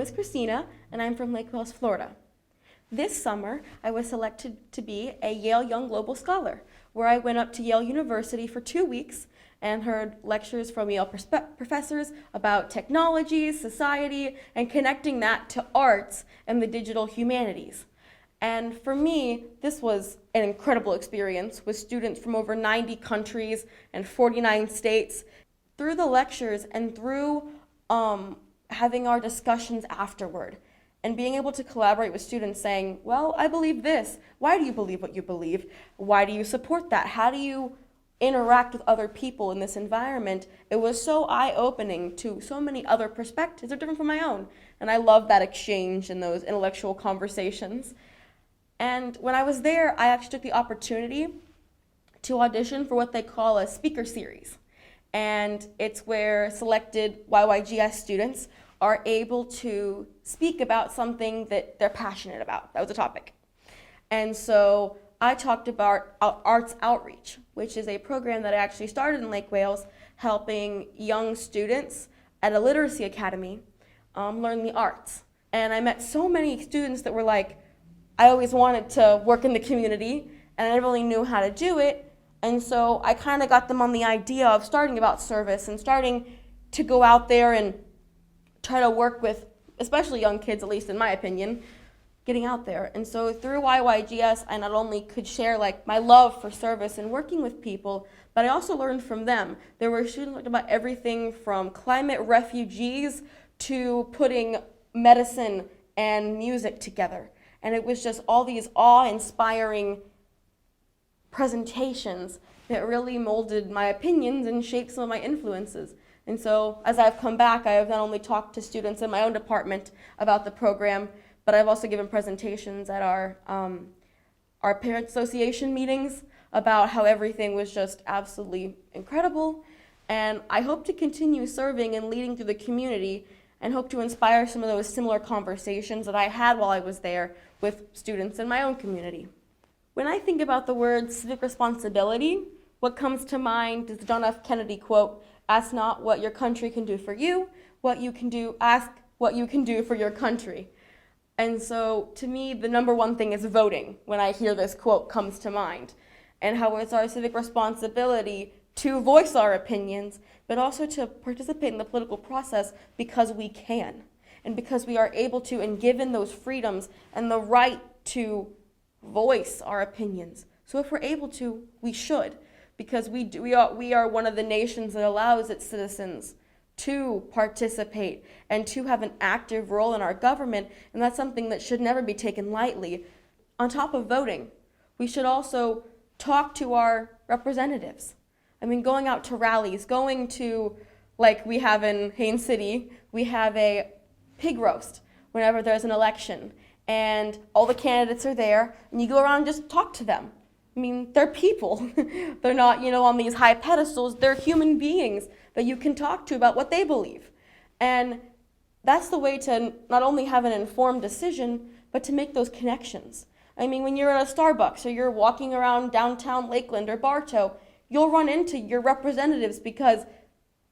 is Christina, and I'm from Lake Wales, Florida. This summer, I was selected to be a Yale Young Global Scholar, where I went up to Yale University for 2 weeks and heard lectures from Yale professors about technology, society, and connecting that to arts and the digital humanities. And for me, this was an incredible experience with students from over 90 countries and 49 states. Through the lectures and through having our discussions afterward, and being able to collaborate with students saying, well, I believe this. Why do you believe what you believe? Why do you support that? How do you interact with other people in this environment? It was so eye-opening to so many other perspectives that are different from my own. And I love that exchange and those intellectual conversations. And when I was there, I actually took the opportunity to audition for what they call a speaker series. And it's where selected YYGS students are able to speak about something that they're passionate about. That was the topic. And so I talked about Arts Outreach, which is a program that I actually started in Lake Wales, helping young students at a literacy academy learn the arts. And I met so many students that were like, I always wanted to work in the community, and I never really knew how to do it. And so I kind of got them on the idea of starting about service and starting to go out there and try to work with, especially young kids, at least in my opinion, getting out there. And so through YYGS, I not only could share like my love for service and working with people, but I also learned from them. There were students who learned about everything from climate refugees to putting medicine and music together. And it was just all these awe-inspiring presentations that really molded my opinions and shaped some of my influences. And so as I've come back, I have not only talked to students in my own department about the program, but I've also given presentations at our parent association meetings about how everything was just absolutely incredible. And I hope to continue serving and leading through the community and hope to inspire some of those similar conversations that I had while I was there with students in my own community. When I think about the word civic responsibility, what comes to mind is the John F. Kennedy quote, "Ask not what your country can do for you, ask what you can do for your country." And so to me, the number one thing is voting when I hear this quote comes to mind, and how it's our civic responsibility to voice our opinions, but also to participate in the political process because we can, and because we are able to and given those freedoms and the right to voice our opinions. So if we're able to, we should, because we are one of the nations that allows its citizens to participate and to have an active role in our government, and that's something that should never be taken lightly. On top of voting, we should also talk to our representatives. I mean, going out to rallies, going to, like we have in Haines City, we have a pig roast whenever there's an election, and all the candidates are there, and you go around and just talk to them. I mean, they're people. They're not, on these high pedestals. They're human beings that you can talk to about what they believe. And that's the way to not only have an informed decision, but to make those connections. I mean, when you're in a Starbucks or you're walking around downtown Lakeland or Bartow, you'll run into your representatives because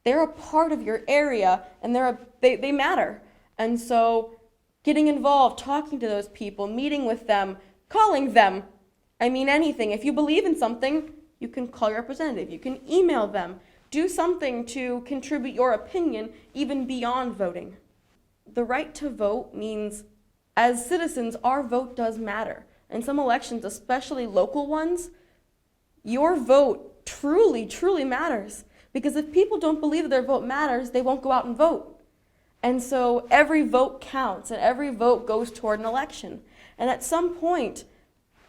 they're a part of your area and they matter. And so getting involved, talking to those people, meeting with them, calling them, I mean anything. If you believe in something, you can call your representative, you can email them, do something to contribute your opinion even beyond voting. The right to vote means, as citizens, our vote does matter. In some elections, especially local ones, your vote truly, truly matters. Because if people don't believe that their vote matters, they won't go out and vote. And so every vote counts, and every vote goes toward an election. And at some point,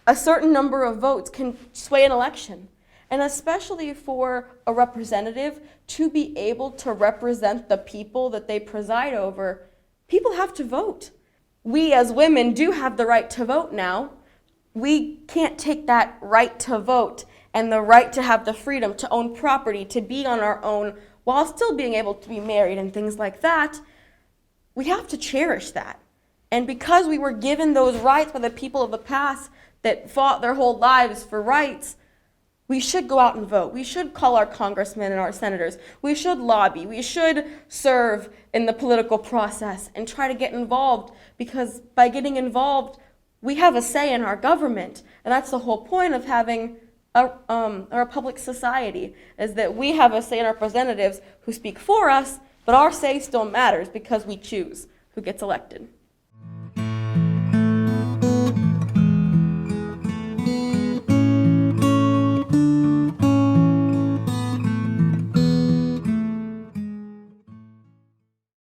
a certain number of votes can sway an election. And especially for a representative to be able to represent the people that they preside over, people have to vote. We as women do have the right to vote now. We can't take that right to vote and the right to have the freedom to own property, to be on our own, while still being able to be married and things like that. We have to cherish that. And because we were given those rights by the people of the past that fought their whole lives for rights, we should go out and vote. We should call our congressmen and our senators. We should lobby. We should serve in the political process and try to get involved, because by getting involved, we have a say in our government. And that's the whole point of having a public society, is that we have a say in our representatives who speak for us, but our say still matters because we choose who gets elected.